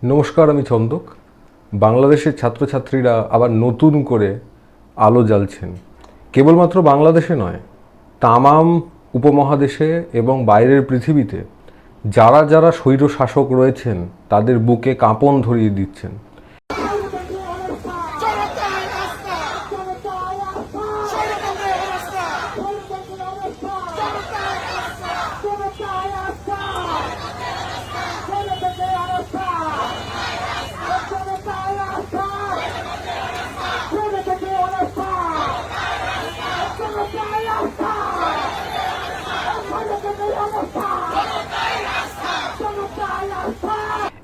নমস্কার, আমি চন্দক। বাংলাদেশের ছাত্রছাত্রীরা আবার নতুন করে আলো জ্বালছেন। কেবলমাত্র বাংলাদেশে নয়, তামাম উপমহাদেশে এবং বাইরের পৃথিবীতে যারা যারা স্বৈর শাসক রয়েছেন তাদের বুকে কাঁপন ধরিয়ে দিচ্ছেন।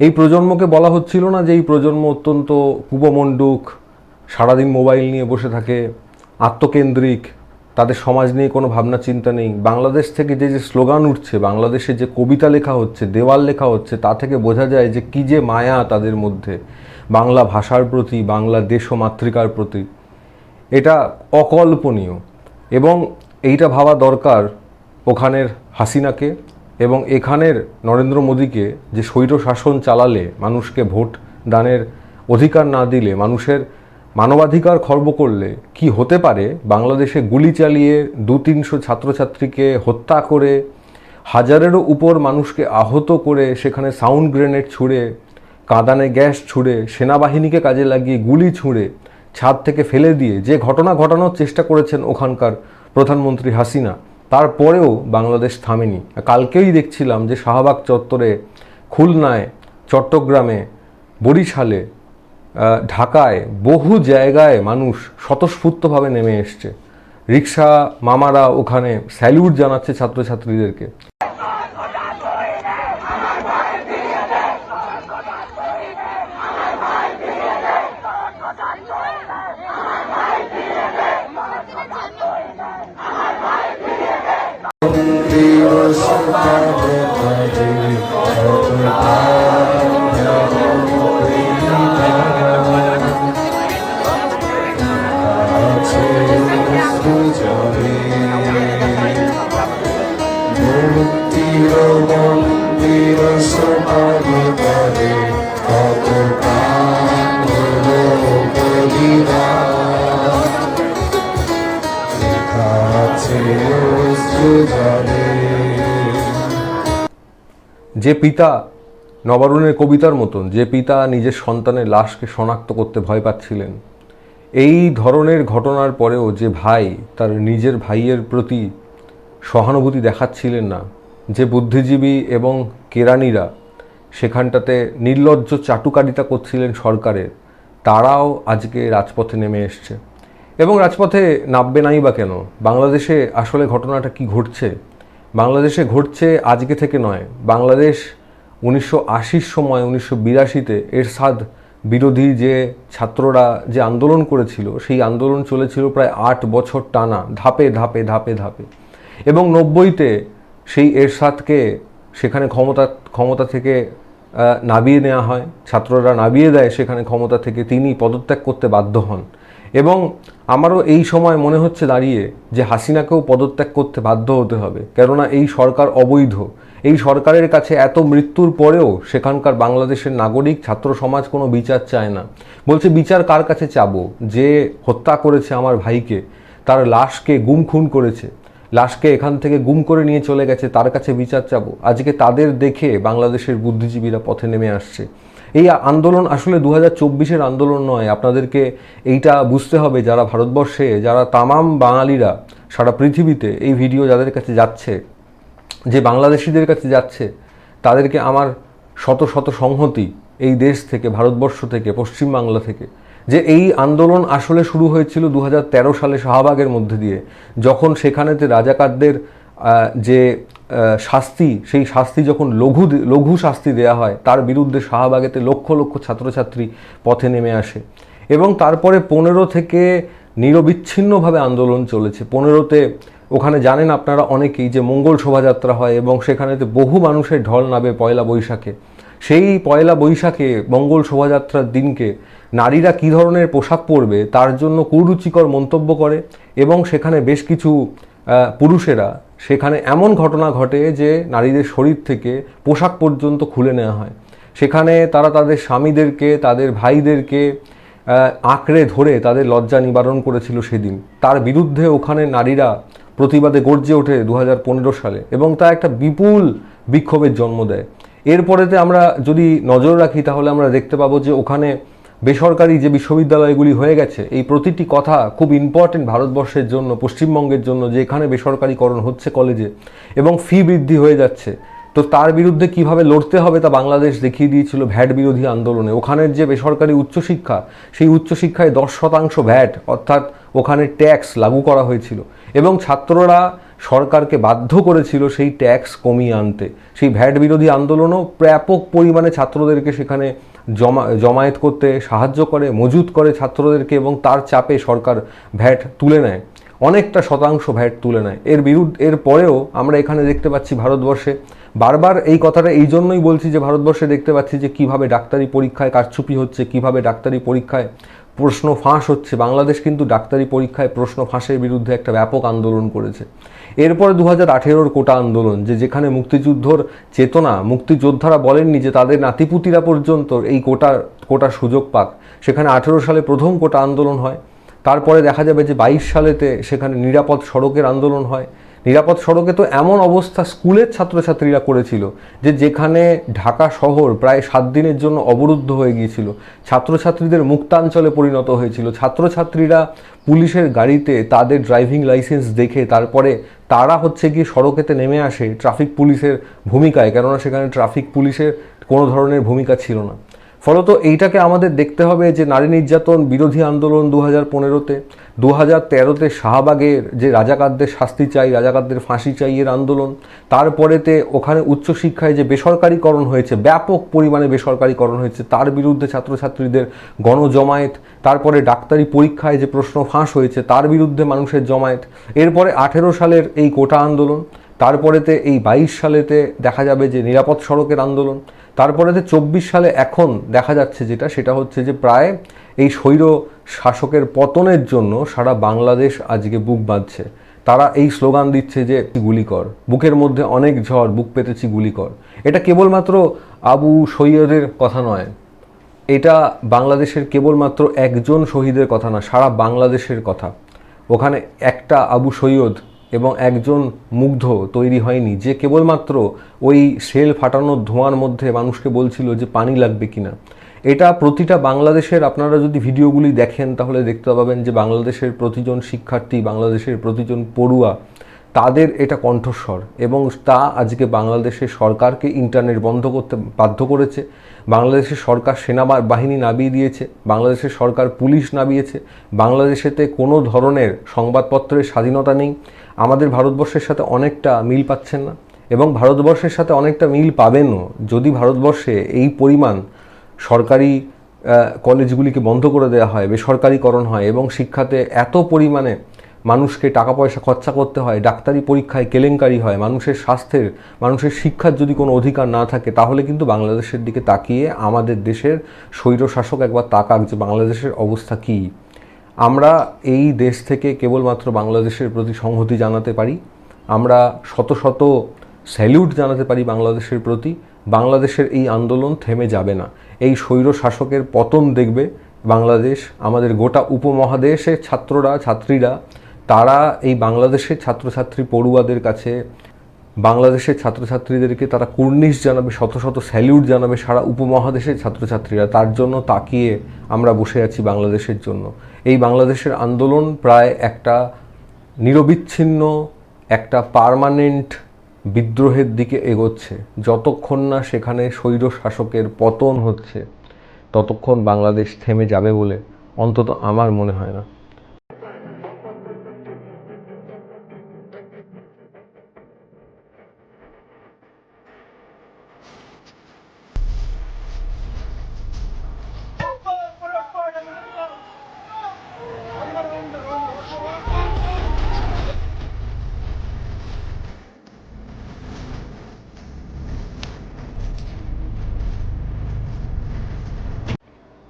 এই প্রজন্মকে বলা হচ্ছিল না যে এই প্রজন্ম অত্যন্ত কুপমণ্ডুক, সারাদিন মোবাইল নিয়ে বসে থাকে, আত্মকেন্দ্রিক, তাদের সমাজ নিয়ে কোনো ভাবনা চিন্তা নেই। বাংলাদেশ থেকে যে যে স্লোগান উঠছে, বাংলাদেশে যে কবিতা লেখা হচ্ছে, দেওয়াল লেখা হচ্ছে, তা থেকে বোঝা যায় যে কী যে মায়া তাদের মধ্যে বাংলা ভাষার প্রতি, বাংলা দেশ ও মাতৃকার প্রতি। এটা অকল্পনীয় এবং এইটা ভাবা দরকার ওখানের হাসিনাকে এবং এখানের নরেন্দ্র মোদীকে, যে স্বৈর শাসন চালালে, মানুষকে ভোট দানের অধিকার না দিলে, মানুষের মানবাধিকার খর্ব করলে কি হতে পারে। বাংলাদেশে গুলি চালিয়ে 200-300 ছাত্রছাত্রীকে হত্যা করে, হাজারেরও উপর মানুষকে আহত করে, সেখানে সাউন্ড গ্রেনেড ছুঁড়ে, কাঁদানে গ্যাস ছুঁড়ে, সেনাবাহিনীকে কাজে লাগিয়ে গুলি ছুঁড়ে ছাদ থেকে ফেলে দিয়ে যে ঘটনা ঘটানোর চেষ্টা করেছেন ওখানকার প্রধানমন্ত্রী হাসিনা, তারপরেও বাংলাদেশ থামেনি। কালকেই দেখছিলাম যে শাহবাগ চত্বরে, খুলনায়, চট্টগ্রামে, বরিশালে, ঢাকায় বহু জায়গায় মানুষ স্বতঃস্ফূর্তভাবে নেমে এসছে। রিক্সা মামারা ওখানে স্যালিউট জানাচ্ছে ছাত্রছাত্রীদেরকে। যে পিতা, নবারুণের কবিতার মতন, যে পিতা নিজের সন্তানের লাশকে শনাক্ত করতে ভয় পাচ্ছিলেন, এই ধরনের ঘটনার পরেও যে ভাই তার নিজের ভাইয়ের প্রতি সহানুভূতি দেখাচ্ছিলেন না, যে বুদ্ধিজীবী এবং কেরানিরা সেখানটাতে নির্লজ্জ চাটুকারিতা করছিলেন সরকারের, তারাও আজকে রাজপথে নেমে এসছে। এবং রাজপথে নামবে নাই বা কেন? বাংলাদেশে আসলে ঘটনাটা কি ঘটছে? বাংলাদেশে ঘটছে আজকে থেকে নয়। বাংলাদেশ 1980-র সময়, 1982-তে এরশাদ বিরোধী যে ছাত্ররা যে আন্দোলন করেছিল, সেই আন্দোলন চলেছিল প্রায় 8 বছর টানা, ধাপে ধাপে ধাপে ধাপে। এবং 90-তে সেই এরশাদকে সেখানে ক্ষমতা থেকে নামিয়ে নেওয়া হয়, ছাত্ররা নামিয়ে দেয় সেখানে ক্ষমতা থেকে, তিনি পদত্যাগ করতে বাধ্য হন। এবং আমারও এই সময় মনে হচ্ছে দাঁড়িয়ে যে হাসিনাকেও পদত্যাগ করতে বাধ্য হতে হবে, কেননা এই সরকার অবৈধ। এই সরকারের কাছে এত মৃত্যুর পরেও সেখানকার বাংলাদেশের নাগরিক, ছাত্র সমাজ কোনো বিচার চায় না। বলছে বিচার কার কাছে চাবো? যে হত্যা করেছে আমার ভাইকে, তার লাশকে গুম খুন করেছে, লাশকে এখান থেকে গুম করে নিয়ে চলে গেছে, তার কাছে বিচার চাবো। আজকে তাদের দেখে বাংলাদেশের বুদ্ধিজীবীরা পথে নেমে আসছে। এই আন্দোলন আসলে 2024-এর আন্দোলন নয়। আপনাদেরকে এইটা বুঝতে হবে, যারা ভারতবর্ষে, যারা তামাম বাঙালিরা সারা পৃথিবীতে এই ভিডিও যাদের কাছে যাচ্ছে, যে বাংলাদেশিদের কাছে যাচ্ছে, তাদেরকে আমার শত শত সংহতি এই দেশ থেকে, ভারতবর্ষ থেকে, পশ্চিমবাংলা থেকে। যে এই আন্দোলন আসলে শুরু হয়েছিল 2013 সালে শাহবাগের মধ্যে দিয়ে, যখন সেখানেতে রাজাকারদের যে শাস্তি, সেই শাস্তি যখন লঘু শাস্তি দেয়া হয়, তার বিরুদ্ধে শাহবাগেতে লক্ষ লক্ষ ছাত্রছাত্রী পথে নেমে আসে। এবং তারপরে 15 থেকে নিরবিচ্ছিন্নভাবে আন্দোলন চলেছে। 15-তে ওখানে জানেন আপনারা অনেকেই যে মঙ্গল শোভাযাত্রা হয় এবং সেখানেতে বহু মানুষের ঢল নামে পয়লা বৈশাখে। সেই পয়লা বৈশাখে মঙ্গল শোভাযাত্রার দিনকে নারীরা কী ধরনের পোশাক পরবে তার জন্য কুরুচিকর মন্তব্য করে এবং সেখানে বেশ কিছু পুরুষেরা, সেখানে এমন ঘটনা ঘটে যে নারীদের শরীর থেকে পোশাক পর্যন্ত খুলে নেওয়া হয়। সেখানে তারা তাদের স্বামীদেরকে, তাদের ভাইদেরকে আঁকড়ে ধরে তাদের লজ্জা নিবারণ করেছিল সেদিন। তার বিরুদ্ধে ওখানে নারীরা প্রতিবাদে গর্জে ওঠে 2015 সালে, এবং তা একটা বিপুল বিক্ষোভের জন্ম দেয়। এরপরেতে আমরা যদি নজর রাখি তাহলে আমরা দেখতে পাবো যে ওখানে বেসরকারি যে বিশ্ববিদ্যালয়গুলি হয়ে গেছে, এই প্রতিটি কথা খুব ইম্পর্টেন্ট ভারতবর্ষের জন্য, পশ্চিমবঙ্গের জন্য, যে এখানে বেসরকারিকরণ হচ্ছে কলেজে এবং ফি বৃদ্ধি হয়ে যাচ্ছে। তো তার বিরুদ্ধে কিভাবে লড়তে হবে তা বাংলাদেশ দেখিয়ে দিয়েছিল ভ্যাট বিরোধী আন্দোলনে। ওখানের যে বেসরকারি উচ্চশিক্ষা, সেই উচ্চশিক্ষায় 10% ভ্যাট অর্থাৎ ওখানে ট্যাক্স লাগু করা হয়েছিল, এবং ছাত্ররা সরকারকে বাধ্য করেছিল সেই ট্যাক্স কমিয়ে আনতে। সেই ভ্যাট বিরোধী আন্দোলনও ব্যাপক পরিমাণে ছাত্রদেরকে সেখানে জমায়েত করতে সাহায্য করে, মজুত করে ছাত্রদেরকে, এবং তার চাপে সরকার ভ্যাট তুলে নেয়, অনেকটা শতাংশ ভ্যাট তুলে নেয়। এর পরেও আমরা এখানে দেখতে পাচ্ছি ভারতবর্ষে, বারবার এই কথাটা এই জন্যই বলছি যে ভারতবর্ষে দেখতে পাচ্ছি যে কিভাবে ডাক্তারি পরীক্ষায় কারচুপি হচ্ছে, কিভাবে ডাক্তারি পরীক্ষায় প্রশ্ন ফাঁস হচ্ছে। বাংলাদেশ কিন্তু ডাক্তারি পরীক্ষায় প্রশ্ন ফাঁসের বিরুদ্ধে একটা ব্যাপক আন্দোলন করেছে। এরপরে 2018 কোটা আন্দোলন, যেখানে মুক্তিযুদ্ধর চেতনা, মুক্তিযোদ্ধারা বলেননি যে তাদের নাতিপুতিরা পর্যন্ত এই কোটার সুযোগ পাক। সেখানে 18 সালে প্রথম কোটা আন্দোলন হয়। তারপরে দেখা যাবে যে 22 সালেতে সেখানে নিরাপদ সড়কের আন্দোলন হয়। নিরাপদ সড়কে তো এমন অবস্থা স্কুলের ছাত্রছাত্রীরা করেছিল যেখানে ঢাকা শহর প্রায় 7 দিনের জন্য অবরুদ্ধ হয়ে গিয়েছিল, ছাত্রছাত্রীদের মুক্তাঞ্চলে পরিণত হয়েছিল। ছাত্রছাত্রীরা পুলিশের গাড়িতে তাদের ড্রাইভিং লাইসেন্স দেখে তারপরে তারা গিয়ে সড়কেতে নেমে আসে ট্রাফিক পুলিশের ভূমিকায়, কেননা সেখানে ট্রাফিক পুলিশের কোনো ধরনের ভূমিকা ছিল না। ফলত এইটাকে আমাদের দেখতে হবে যে নারী নির্যাতন বিরোধী আন্দোলন 2015-তে, 2013-তে শাহবাগের যে রাজাকারদের শাস্তি চাই, রাজাকারদের ফাঁসি চাই এর আন্দোলন, তারপরেতে ওখানে উচ্চশিক্ষায় যে বেসরকারিকরণ হয়েছে, ব্যাপক পরিমাণে বেসরকারিকরণ হয়েছে, তার বিরুদ্ধে ছাত্রছাত্রীদের গণজমায়েত, তারপরে ডাক্তারি পরীক্ষায় যে প্রশ্ন ফাঁস হয়েছে তার বিরুদ্ধে মানুষের জমায়েত, এরপরে 18 সালের এই কোটা আন্দোলন, তারপরেতে এই 22 সালেতে দেখা যাবে যে নিরাপদ সড়কের আন্দোলন, তারপরেতে 24 সালে এখন দেখা যাচ্ছে সেটা হচ্ছে যে প্রায় এই স্বৈর শাসকের পতনের জন্য সারা বাংলাদেশ আজকে বুক বাঁধছে। তারা এই স্লোগান দিচ্ছে যে গুলি কর, বুকের মধ্যে অনেক ঝড়, বুক পেতেছি গুলি কর। এটা কেবলমাত্র আবু সৈয়দের কথা নয়, এটা বাংলাদেশের কেবলমাত্র একজন শহীদের কথা না, সারা বাংলাদেশের কথা। ওখানে একটা আবু সৈয়দ এবং একজন মুগ্ধ তৈরি হয়নি যে কেবলমাত্র ওই সেল ফাটানোর ধোঁয়ার মধ্যে মানুষকে বলছিল যে পানি লাগবে কিনা। এটা প্রতিটা বাংলাদেশের, আপনারা যদি ভিডিওগুলি দেখেন তাহলে দেখতে পাবেন যে বাংলাদেশের প্রতিজন শিক্ষার্থী, বাংলাদেশের প্রতিজন পড়ুয়া, তাদের এটা কণ্ঠস্বর, এবং তা আজকে বাংলাদেশের সরকারকে ইন্টারনেট বন্ধ করতে বাধ্য করেছে। বাংলাদেশের সরকার সেনাবাহিনী নামিয়ে দিয়েছে, বাংলাদেশের সরকার পুলিশ নামিয়েছে, বাংলাদেশেতে কোনো ধরনের সংবাদপত্রের স্বাধীনতা নেই। আমাদের ভারতবর্ষের সাথে অনেকটা মিল পাচ্ছেন না, এবং ভারতবর্ষের সাথে অনেকটা মিল পাবেনও যদি ভারতবর্ষে এই পরিমাণ সরকারি কলেজগুলিকে বন্ধ করে দেওয়া হয়, বেসরকারিকরণ হয়, এবং শিক্ষাতে এত পরিমাণে মানুষকে টাকা পয়সা খরচা করতে হয়, ডাক্তারি পরীক্ষায় কেলেঙ্কারি হয়, মানুষের স্বাস্থ্যের, মানুষের শিক্ষার যদি কোনো অধিকার না থাকে, তাহলে কিন্তু বাংলাদেশের দিকে তাকিয়ে আমাদের দেশের স্বৈরশাসক একবার তাকাক যে বাংলাদেশের অবস্থা কী। আমরা এই দেশ থেকে কেবলমাত্র বাংলাদেশের প্রতি সংহতি জানাতে পারি, আমরা শত শত স্যালিউট জানাতে পারি বাংলাদেশের প্রতি। বাংলাদেশের এই আন্দোলন থেমে যাবে না। এই স্বৈর শাসকের পতন দেখবে বাংলাদেশ, আমাদের গোটা উপমহাদেশের ছাত্ররা, ছাত্রীরা, তারা এই বাংলাদেশের ছাত্রছাত্রী পড়ুয়াদের কাছে, বাংলাদেশের ছাত্রছাত্রীদেরকে তারা কুর্নিশ জানাবে, শত শত স্যালিউট জানাবে সারা উপমহাদেশের ছাত্রছাত্রীরা। তার জন্য তাকিয়ে আমরা বসে আছি বাংলাদেশের জন্য। এই বাংলাদেশের আন্দোলন প্রায় একটা নিরবিচ্ছিন্ন, একটা পার্মানেন্ট বিদ্রোহের দিকে এগোচ্ছে। যতক্ষণ না সেখানে স্বৈর শাসকের পতন হচ্ছে ততক্ষণ বাংলাদেশ থেমে যাবে বলে অন্তত আমার মনে হয় না।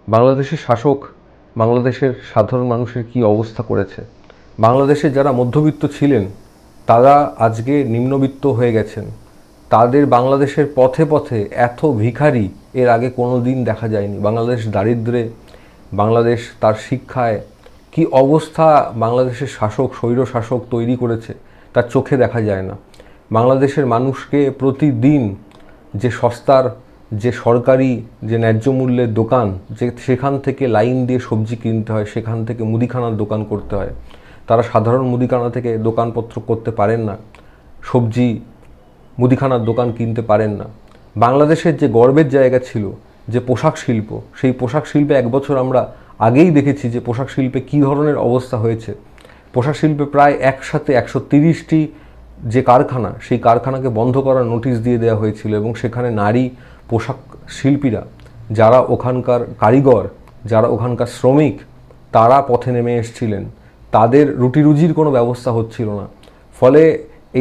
বাংলাদেশের শাসক বাংলাদেশের সাধারণ মানুষের কি অবস্থা করেছে। বাংলাদেশে যারা মধ্যবিত্ত ছিলেন তারা আজকে নিম্নবিত্ত হয়ে গেছেন। তাদের বাংলাদেশের পথে পথে এত ভিখারি এর আগে কোনো দিন দেখা যায়নি। বাংলাদেশ দারিদ্র্যে, বাংলাদেশ তার শিক্ষায় কি অবস্থা বাংলাদেশের শাসক, স্বৈর শাসক তৈরি করেছে তার চোখে দেখা যায় না। বাংলাদেশের মানুষকে প্রতিদিন যে সস্তার, যে সরকারি, যে ন্যায্য মূল্যের দোকান, যে সেখান থেকে লাইন দিয়ে সবজি কিনতে হয়, সেখান থেকে মুদিখানার দোকান করতে হয়। তারা সাধারণ মুদিখানা থেকে দোকানপত্র করতে পারেন না, সবজি মুদিখানার দোকান কিনতে পারেন না। বাংলাদেশের যে গর্বের জায়গা ছিল, যে পোশাক শিল্প, সেই পোশাক শিল্পে এক বছর আমরা আগেই দেখেছি যে পোশাক শিল্পে কী ধরনের অবস্থা হয়েছে। পোশাক শিল্পে প্রায় একসাথে 130টি যে কারখানা, সেই কারখানাকে বন্ধ করার নোটিশ দিয়ে দেওয়া হয়েছিল এবং সেখানে নারী পোশাক শিল্পীরা, যারা ওখানকার কারিগর, যারা ওখানকার শ্রমিক, তারা পথে নেমে এসেছিলেন। তাদের রুটি রুজির কোনো ব্যবস্থা হচ্ছিল না। ফলে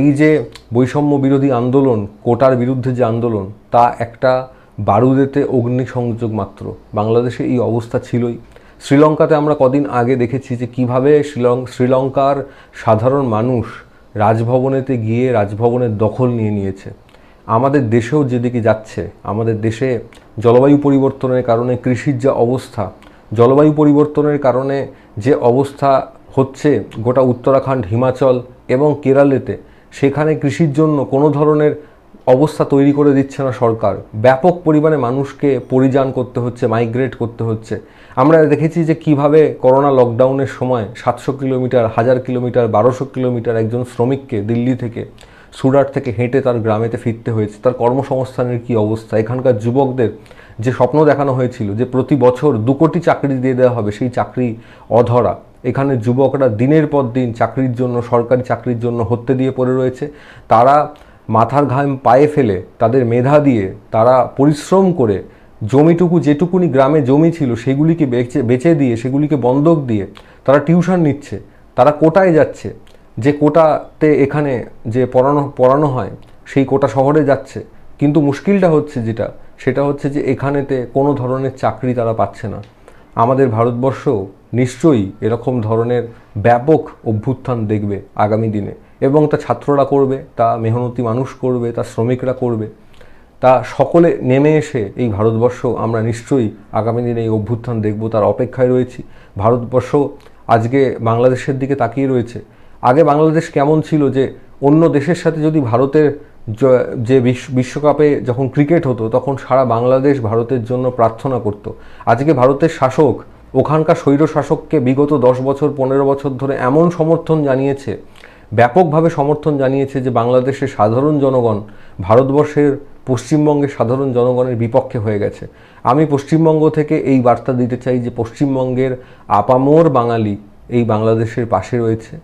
এই যে বৈষম্য বিরোধী আন্দোলন, কোটার বিরুদ্ধে যে আন্দোলন, তা একটা বারুদেতে অগ্নিসংযোগ মাত্র। বাংলাদেশে এই অবস্থা ছিলই। শ্রীলঙ্কাতে আমরা কদিন আগে দেখেছি যে কীভাবে শ্রীলঙ্কার সাধারণ মানুষ রাজভবনেতে গিয়ে রাজভবনের দখল নিয়ে নিয়েছে। আমাদের দেশেও যেদিকে যাচ্ছে, আমাদের দেশে জলবায়ু পরিবর্তনের কারণে কৃষির যা অবস্থা, জলবায়ু পরিবর্তনের কারণে যে অবস্থা হচ্ছে গোটা উত্তরাখণ্ড, হিমাচল এবং কেরালেতে, সেখানে কৃষির জন্য কোনো ধরনের অবস্থা তৈরি করে দিচ্ছে না সরকার। ব্যাপক পরিমাণে মানুষকে পরিযান করতে হচ্ছে, মাইগ্রেট করতে হচ্ছে। আমরা দেখেছি যে কিভাবে করোনা লকডাউনের সময় 700 কিলোমিটার, 1000 কিলোমিটার, 1200 কিলোমিটার একজন শ্রমিককে দিল্লি থেকে, সুরাট থেকে হেঁটে তার গ্রামেতে ফিরতে হয়েছে। তার কর্মসংস্থানের কী অবস্থা! এখানকার যুবকদের যে স্বপ্ন দেখানো হয়েছিল যে প্রতি বছর 2 কোটি চাকরি দিয়ে দেওয়া হবে, সেই চাকরি অধরা। এখানে যুবকরা দিনের পর দিন চাকরির জন্য, সরকারি চাকরির জন্য হত্যে দিয়ে পড়ে রয়েছে। তারা মাথার ঘাম পায়ে ফেলে, তাদের মেধা দিয়ে, তারা পরিশ্রম করে জমিটুকু, যেটুকুনি গ্রামে জমি ছিল, সেগুলিকে বেচে দিয়ে, সেগুলিকে বন্ধক দিয়ে তারা টিউশন নিচ্ছে, তারা কোটায় যাচ্ছে। যে কোটাতে এখানে যে পড়ানো হয়, সেই কোটা শহরে যাচ্ছে। কিন্তু মুশকিলটা হচ্ছে সেটা হচ্ছে যে এখানেতে কোনো ধরনের চাকরি তারা পাচ্ছে না। আমাদের ভারতবর্ষ নিশ্চয়ই এরকম ধরনের ব্যাপক অভ্যুত্থান দেখবে আগামী দিনে, এবং তা ছাত্ররা করবে, তা মেহনতি মানুষ করবে, তা শ্রমিকরা করবে, তা সকলে নেমে এসে এই ভারতবর্ষ আমরা নিশ্চয়ই আগামী দিনে এই অভ্যুত্থান দেখব, তার অপেক্ষায় রয়েছি। ভারতবর্ষ আজকে বাংলাদেশের দিকে তাকিয়ে রয়েছে। আগে বাংলাদেশ কেমন ছিল যে অন্য দেশের সাথে যদি ভারতের যে বিশ্বকাপে যখন ক্রিকেট হতো, তখন সারা বাংলাদেশ ভারতের জন্য প্রার্থনা করত। আজকে ভারতের শাসক ওখানকার স্বৈর শাসককে বিগত 10 বছর 15 বছর ধরে এমন সমর্থন জানিয়েছে, ব্যাপকভাবে সমর্থন জানিয়েছে যে বাংলাদেশের সাধারণ জনগণ ভারতবর্ষের পশ্চিমবঙ্গের সাধারণ জনগণের বিপক্ষে হয়ে গেছে। আমি পশ্চিমবঙ্গ থেকে এই বার্তা দিতে চাই যে পশ্চিমবঙ্গের আপামর বাঙালি এই বাংলাদেশের পাশে রয়েছে,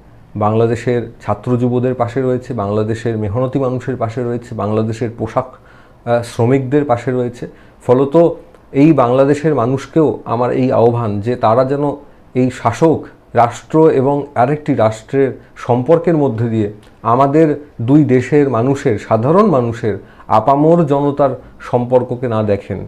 বাংলাদেশের ছাত্র যুবদের পাশে রয়েছে, বাংলাদেশের মেহনতি মানুষের পাশে রয়েছে, বাংলাদেশের পোশাক শ্রমিকদের পাশে রয়েছে। ফলত এই বাংলাদেশের মানুষকেও আমার এই আহ্বান যে তারা যেন এই শাসক রাষ্ট্র এবং আরেকটি রাষ্ট্রের সম্পর্কের মধ্যে দিয়ে আমাদের দুই দেশের মানুষের, সাধারণ মানুষের, আপামর জনতার সম্পর্ককে না দেখেন।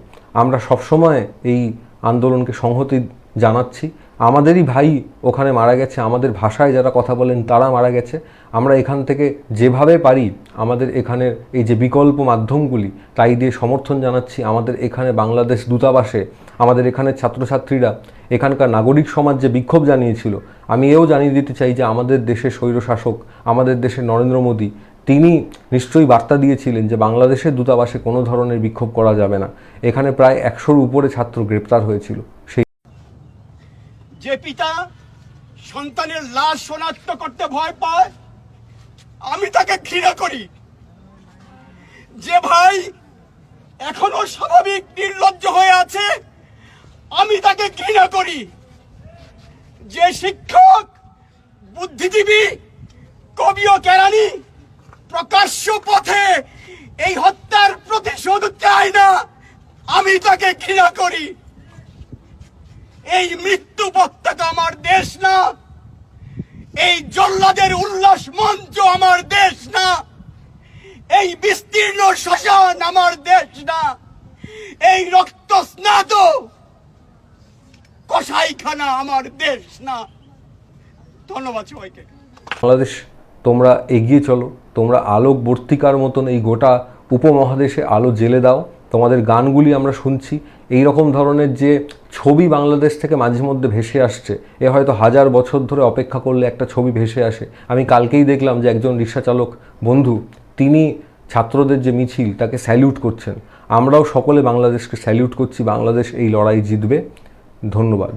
আমরা সবসময় এই আন্দোলনকে সংহতি জানাচ্ছি। আমাদেরই ভাই ওখানে মারা গেছে, আমাদের ভাষায় যারা কথা বলেন তারা মারা গেছে। আমরা এখান থেকে যেভাবে পারি আমাদের এখানের এই যে বিকল্প মাধ্যমগুলি, তাই দিয়ে সমর্থন জানাচ্ছি। আমাদের এখানে বাংলাদেশ দূতাবাসে আমাদের এখানের ছাত্রছাত্রীরা, এখানকার নাগরিক সমাজ যে বিক্ষোভ জানিয়েছিল, আমি এও জানিয়ে দিতে চাই যে আমাদের দেশের স্বৈরশাসক, আমাদের দেশের নরেন্দ্র মোদী, তিনি নিশ্চয়ই বার্তা দিয়েছিলেন যে বাংলাদেশের দূতাবাসে কোনো ধরনের বিক্ষোভ করা যাবে না। এখানে প্রায় 100-র উপরে ছাত্র গ্রেপ্তার হয়েছিল। সেই যে পিতা সন্তানের লাশ শনাক্ত করতে ভয় পায়, আমি তাকে ঘৃণা করি। যে ভাই এখনো স্বাভাবিক নির্লজ্জ হয়ে আছে, আমি তাকে ঘৃণা করি। যে শিক্ষক, বুদ্ধিজীবী, কবি ও কেরানি প্রকাশ্য পথে এই হত্যার প্রতিশোধ চায় না, আমি তাকে ঘৃণা করি। এই মৃত্যু পতাকা আমার দেশ না, এই জল্লাদের উল্লাস মঞ্চ আমার দেশ না, এই বিস্তীর্ণ শ্মশান আমার দেশ না, এই রক্ত স্নাত কসাইখানা আমার দেশ না। ধন্যবাদ সবাইকে। বাংলাদেশ, তোমরা এগিয়ে চলো, তোমরা আলোকবর্তিকার মতন এই গোটা উপমহাদেশে আলো জ্বেলে দাও। তোমাদের গানগুলি আমরা শুনছি। এই রকম ধরনের যে ছবি বাংলাদেশ থেকে মাঝে মধ্যে ভেসে আসছে, এ হয়তো 1000 বছর ধরে অপেক্ষা করলে একটা ছবি ভেসে আসে। আমি কালকেই দেখলাম যে একজন রিক্সাচালক বন্ধু, তিনি ছাত্রদের যে মিছিল তাকে স্যালিউট করছেন। আমরাও সকলে বাংলাদেশকে স্যালিউট করছি। বাংলাদেশ এই লড়াই জিতবে। ধন্যবাদ।